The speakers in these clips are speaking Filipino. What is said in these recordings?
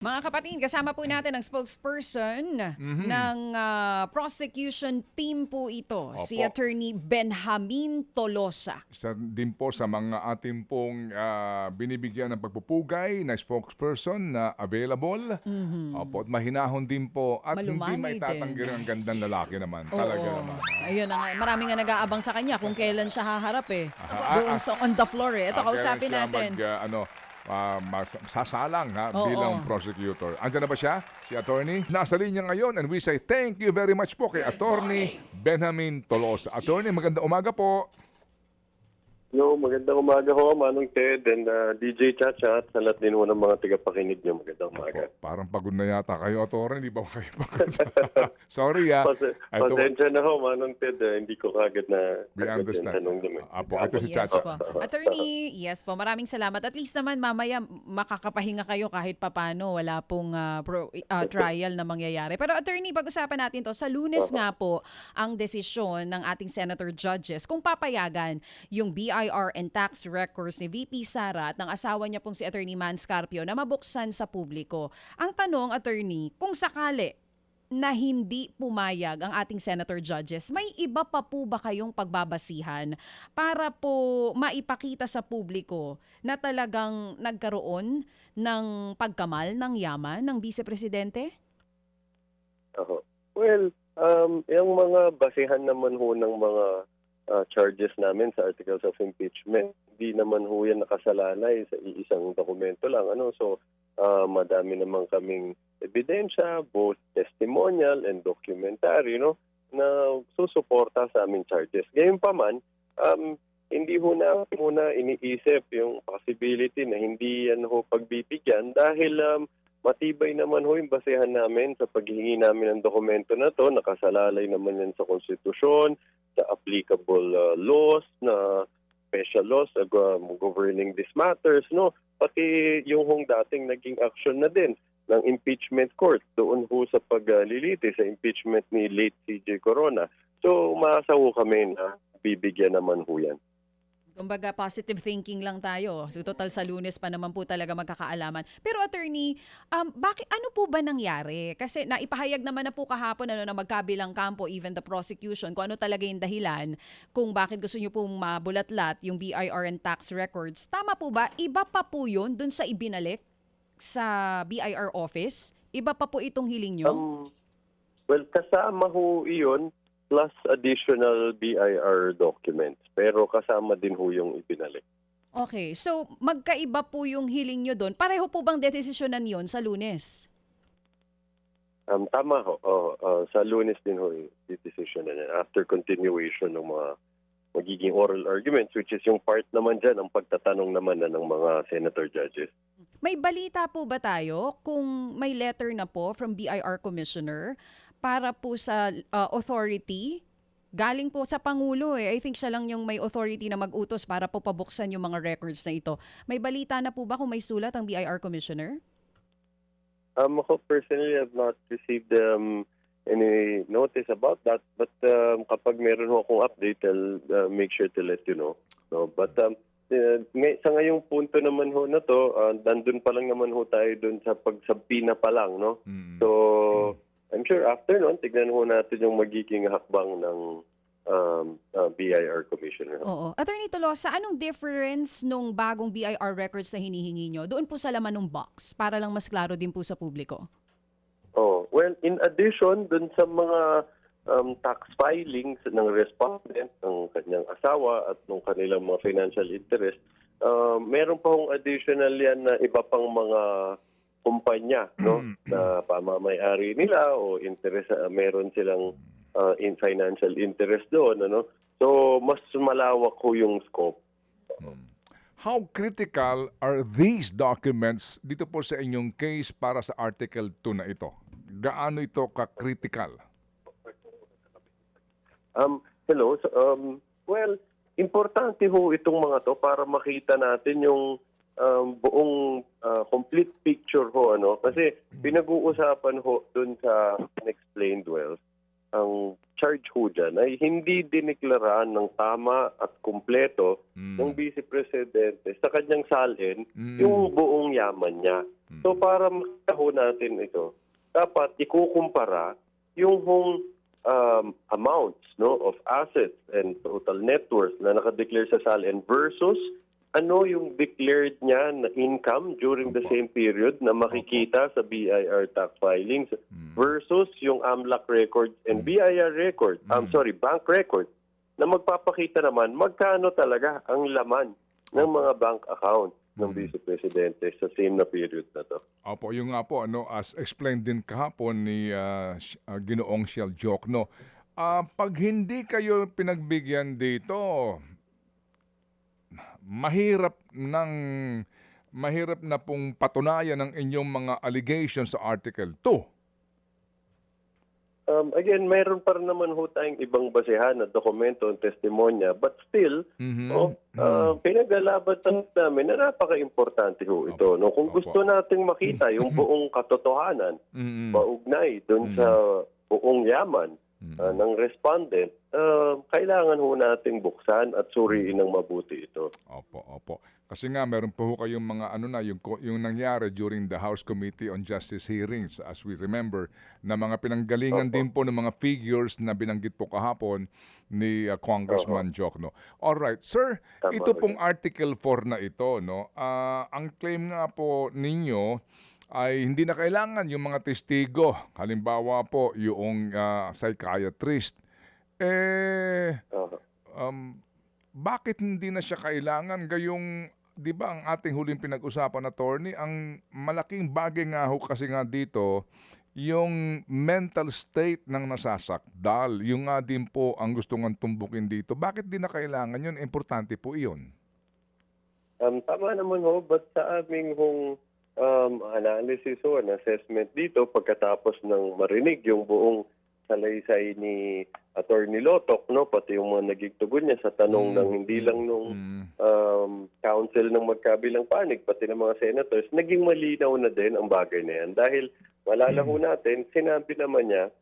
Mga kapatid, kasama po natin ang spokesperson ng prosecution team po ito, si Opo. Attorney Benjamin Tolosa. Isa din po sa mga ating pong binibigyan ng pagpupugay na spokesperson na available. Opo, at mahinahon din po at hindi Malumanay maitatanggi din. rin ang gandang lalaki naman. Oo. Talaga naman. Ayun na nga. Marami nga nag-aabang sa kanya kung kailan siya haharap eh. Doon sa on the floor eh. Ito, kausapin natin. Sasalang Oo. bilang prosecutor. Andiyan na ba siya? Si attorney? Nasa linya ngayon and we say thank you very much po kay Attorney Benjamin Tolosa. Attorney, magandang umaga po. Yo, magandang umaga ho, Manong Ted and DJ Chacha at sa lahat din ho ng mga tagapakinig niyo. Magandang umaga. Parang pagod na yata kayo, attorney. Hindi ba kayo pagod? Sorry Pasensya na ho, Manong Ted. Hindi ko kagad na We understand. tanong niyo. Apo, ito si Yes Chacha. po. Attorney, yes po. Maraming salamat. At least naman mamaya makakapahinga kayo kahit papano. Wala pong trial na mangyayari. Pero attorney, pag-usapan natin to. Sa Lunes nga po ang desisyon ng ating senator judges kung papayagan yung BIR and tax records ni VP Sara at ng asawa niya pong si Attorney Man Scarpio na mabuksan sa publiko. Ang tanong, attorney, kung sakali na hindi pumayag ang ating senator judges, may iba pa po ba kayong pagbabasihan para po maipakita sa publiko na talagang nagkaroon ng pagkamal ng yaman ng Vice Presidente? Well, yung mga basihan naman ho ng mga charges namin sa articles of impeachment, hindi naman ho yan nakasalalay sa iisang dokumento lang. So, madami naman kaming ebidensya, both testimonial and documentary, na susuporta sa aming charges. Gayunpaman, hindi ho na muna iniisip yung possibility na hindi yan ho pagbibigyan dahil matibay naman ho yung basehan namin sa paghihingi namin ng dokumento na to. Nakasalalay naman yan sa konstitusyon, sa applicable laws, na special laws governing these matters, pati yung hong dating naging action na din ng impeachment court doon ho sa pagliliti sa impeachment ni late CJ Corona. So, maasa ho kami na bibigyan naman ho yan. Kumbaga, positive thinking lang tayo. So, total sa Lunes pa naman po talaga magkakaalaman. Pero attorney, ano po ba nangyari? Kasi naipahayag naman na po kahapon na magkabilang kampo, even the prosecution, kung ano talaga yung dahilan kung bakit gusto nyo pong mabulatlat yung BIR and tax records. Tama po ba? Iba pa po yun dun sa ibinalik sa BIR office? Iba pa po itong hiling nyo? Well, kasama ho iyon plus additional BIR documents. Pero kasama din ho yung ibinalik. Okay. So, magkaiba po yung hiling nyo doon. Pareho po bang desisyonan yon sa Lunes? Tama ho. Sa Lunes din ho yung decision na yan. After continuation ng mga magiging oral arguments, which is yung part naman dyan, ang pagtatanong naman na ng mga senator judges. May balita po ba tayo kung may letter na po from BIR Commissioner para po sa authority? Galing po sa Pangulo eh. I think siya lang yung may authority na mag-utos para po pabuksan yung mga records na ito. May balita na po ba kung may sulat ang BIR Commissioner? Ako personally have not received any notice about that. But kapag meron ho akong update, I'll make sure to let you know. No, but sa ngayong punto naman ho na to, nandun pa lang naman ho tayo dun sa pagsabina pa lang, no? So, I'm sure after nun, tignan ho natin yung magiging hakbang ng BIR Commissioner. Oo. Attorney Tolosa, anong difference nung bagong BIR records na hinihingi nyo doon po sa laman ng box para lang mas klaro din po sa publiko? Well, in addition dun sa mga tax filings ng respondent, ng kanyang asawa at ng kanilang mga financial interest, meron pa hong additional yan na iba pang mga kumpanya, na pamamay-ari nila o interest, meron silang in financial interest doon, So, mas malawak ho yung scope. How critical are these documents dito po sa inyong case para sa Article 2 na ito? Gaano ito ka-critical? Hello. Well, importante ho itong mga to para makita natin yung buong complete picture ho, Kasi pinag-uusapan ho dun sa unexplained wealth, ang charge ho dyan ay hindi diniklaraan ng tama at kumpleto ng Vice Presidente sa kanyang salin yung buong yaman niya. So para makita ho natin ito, dapat ikukumpara yung amounts of assets and total net worth na nakadeclare sa SALN versus ano yung declared niya na income during the same period na makikita sa BIR tax filings versus yung AMLAC records and BIR record, bank record na magpapakita naman magkano talaga ang laman ng mga bank account ng Vice Presidente sa same na period na to. Opo, yung nga po, as explained din kahapon ni Ginoong Shell Jokno, pag hindi kayo pinagbigyan dito, mahirap na pong patunayan ng inyong mga allegations sa Article 2. Again, mayroon pa rin naman ho tayong ibang basehan na dokumento at testimonya, but still, pinag-alaban namin na napaka-importante ho ito. No? Kung gusto nating makita yung buong katotohanan, maugnay doon sa buong yaman ng respondent, kailangan ho nating buksan at suriin ng mabuti ito. Opo. Kasi nga meron po kayong mga yung nangyari during the House Committee on Justice hearings, as we remember, na mga pinanggalingan din po ng mga figures na binanggit po kahapon ni Congressman Jokno. Alright, sir, ito pong Article 4 na ito, no? Ang claim nga po ninyo ay hindi na kailangan yung mga testigo. Halimbawa po, yung psychiatrist. Bakit hindi na siya kailangan? Gayong, di ba ang ating huling pinag-usapan, attorney, ang malaking bagay nga ho kasi nga dito, yung mental state ng nasasakdal. Yung nga din po ang gusto nga tumbukin dito. Bakit di na kailangan yun? Importante po iyon. Tama naman ho, but sa aming analysis o assessment dito, pagkatapos ng marinig yung buong salaysay ni Attorney Lotoc, no, pati yung mga naging tugon niya sa tanong ng hindi lang nung council ng magkabilang panig, pati ng mga senators, naging malinaw na din ang bagay na yan. Dahil malalaho natin, sinabi naman niya,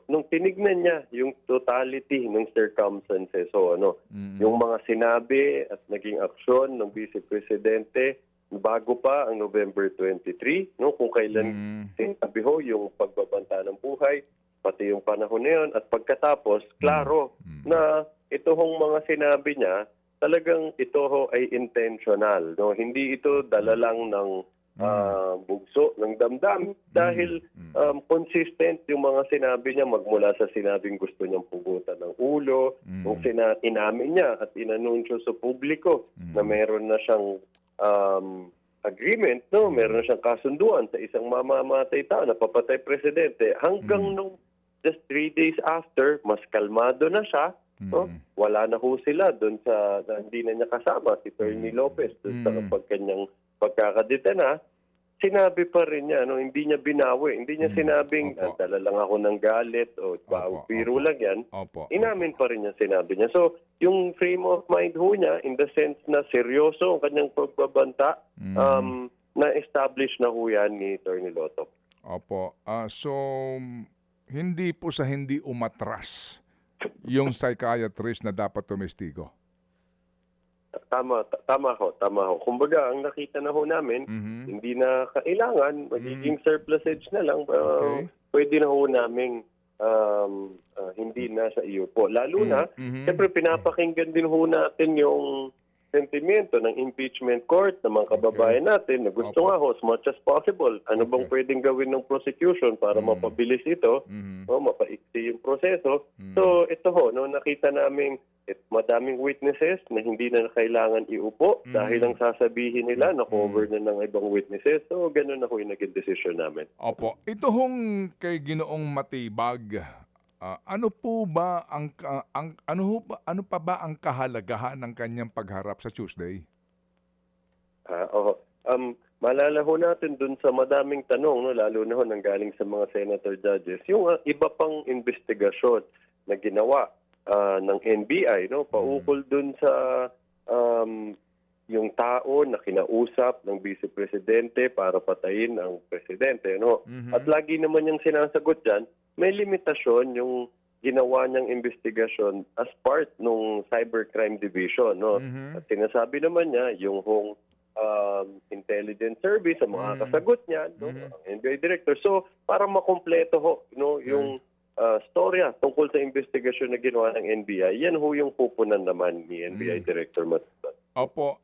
nung tinignan niya yung totality ng circumstances, yung mga sinabi at naging aksyon ng Vice Presidente bago pa ang November 23, no, kung kailan sinabi ho yung pagbabanta ng buhay, pati yung panahon na yun, at pagkatapos, klaro na ito hong mga sinabi niya, talagang ito ho ay intentional. No? Hindi ito dala lang ng bugso ng damdam dahil consistent yung mga sinabi niya magmula sa sinabing gusto niyang pugutan ng ulo, kung inamin niya at inanunsyo sa publiko na meron na siyang agreement, no, meron na siyang kasunduan sa isang mamamatay tao na papatay presidente. Hanggang nung just 3 days after, mas kalmado na siya. No? Wala na ho sila doon sa hindi na niya kasama si Attorney Lopez doon sa kanyang pagkakadetena. Sinabi pa rin niya, no, hindi niya binawi. Hindi niya sinabing, dala lang ako ng galit o biro lang yan. Inamin pa rin niya sinabi niya. So, yung frame of mind ho niya, in the sense na seryoso ang kanyang pagbabanta, na-establish na ho yan ni Attorney Lotoc. Opo. So, hindi po sa hindi umatras yung psychiatrist na dapat tumestigo. Tama ho. Kumbaga, ang nakita na ho namin, hindi na kailangan, magiging surplusage na lang. Pwede na ho namin hindi na sa iyo po. Lalo na, siyempre pinapakinggan din ho natin yung sentimiento ng impeachment court ng mga kababayan natin na gusto nga ho, as much as possible, ano bang pwedeng gawin ng prosecution para mapabilis ito, mapaiksi yung proseso. So ito ho, no, nakita namin madaming witnesses na hindi na kailangan iupo dahil ang sasabihin nila na cover na ng ibang witnesses. So ganun na ho yung naging decision namin. Opo. Ito hong kay Ginoong Matibag, ano pa ba ang kahalagahan ng kanyang pagharap sa Tuesday? Malala ho natin dun sa madaming tanong, no, lalo na ho nanggaling sa mga senator judges, yung iba pang investigasyon na ginawa ng NBI, no, paukol dun sa yung tao na kinausap ng Vice Presidente para patayin ang presidente, no. At lagi naman yung sinasagot diyan, may limitasyon yung ginawa niyang investigasyon as part ng Cybercrime Division, no. At sinasabi naman niya yung intelligence service, sa mga kasagot niya, no? Ang NBI director. So, para makumpleto ho, no, yung storya tungkol sa investigasyon na ginawa ng NBI, yan ho yung pupunan naman ni NBI Director Matutan. Opo,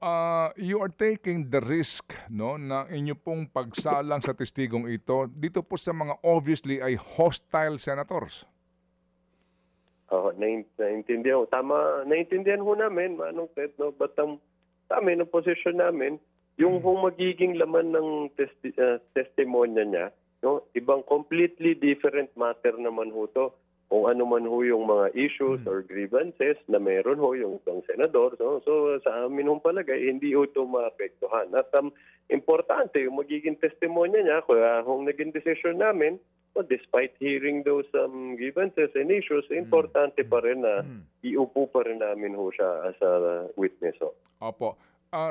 you are taking the risk, no, na inyo pong pagsalang sa testigong ito dito po sa mga obviously ay hostile senators. Naintindihan ho. Tama, naintindihan ho namin, Manong Ted, no? But sa amin, ang posisyon namin, yung magiging laman ng testimonya niya, no, ibang completely different matter naman ho to. Kung ano man ho yung mga issues or grievances na meron ho yung isang senador. So sa amin hong palagay, hindi ho ito maapektuhan. At importante, yung magiging testimonya niya, kaya kung naging decision namin, despite hearing those grievances and issues, importante pa rin na iupo pa rin namin ho siya as a witness. Ho. Opo.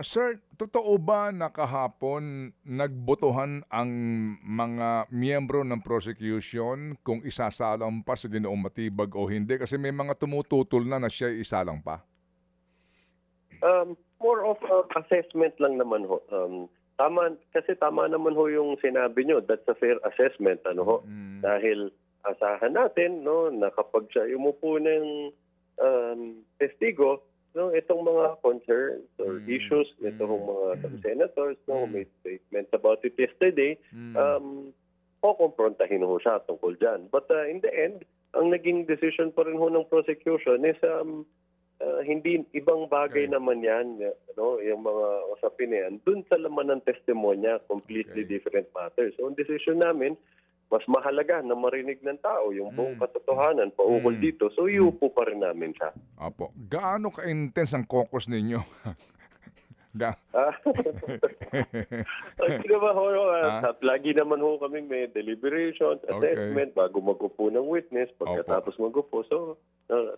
Sir, totoo ba na kahapon nagbotohan ang mga miyembro ng prosecution kung isasalang pa si Ginoong Matibag o hindi? Kasi may mga tumututol na siya isalang pa. More of assessment lang naman ho. Tama naman ho yung sinabi nyo. That's a fair assessment. Dahil asahan natin, no, na kapag siya umupo ng testigo, no, itong mga concerns or issues, itong mga senators, no, may statements about it yesterday, kukomprontahin ho siya tungkol dyan. But in the end, ang naging decision pa rin ho ng prosecution is hindi ibang bagay naman yan, no, yung mga usapin yan. Dun sa laman ng testimonya, completely different matters. So, ang decision namin, mas mahalaga na marinig ng tao yung buong katotohanan paukol dito. So, iupo pa rin namin siya. Opo. Gaano ka-intense ang caucus ninyo? Lagi naman ho kami may deliberations, assessment, bago mag-upo ng witness, pagkatapos mag-upo. So,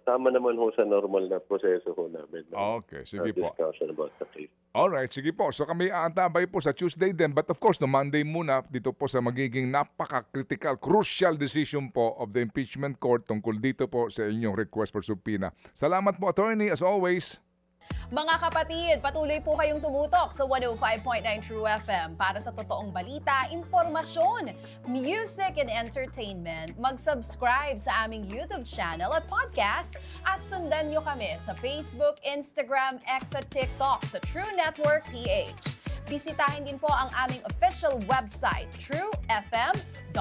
tama naman ho sa normal na proseso ho namin. Okay, sige po. Discussion about the case. Alright, sige po. So kami aantabay po sa Tuesday din. But of course, no Monday muna dito po sa magiging napaka-critical, crucial decision po of the impeachment court tungkol dito po sa inyong request for subpoena. Salamat po, Attorney, as always. Mga kapatid, patuloy po kayong tumutok sa 105.9 True FM para sa totoong balita, impormasyon, music and entertainment. Mag-subscribe sa aming YouTube channel at podcast at sundan nyo kami sa Facebook, Instagram, X at TikTok sa True Network PH. Bisitahin din po ang aming official website, truefm.ph.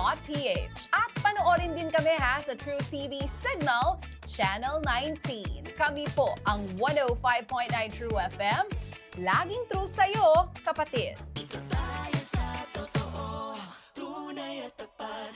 At panoorin din kami sa True TV Signal, Channel 19. Kami po ang 105.9 True FM. Laging true sa'yo, kapatid.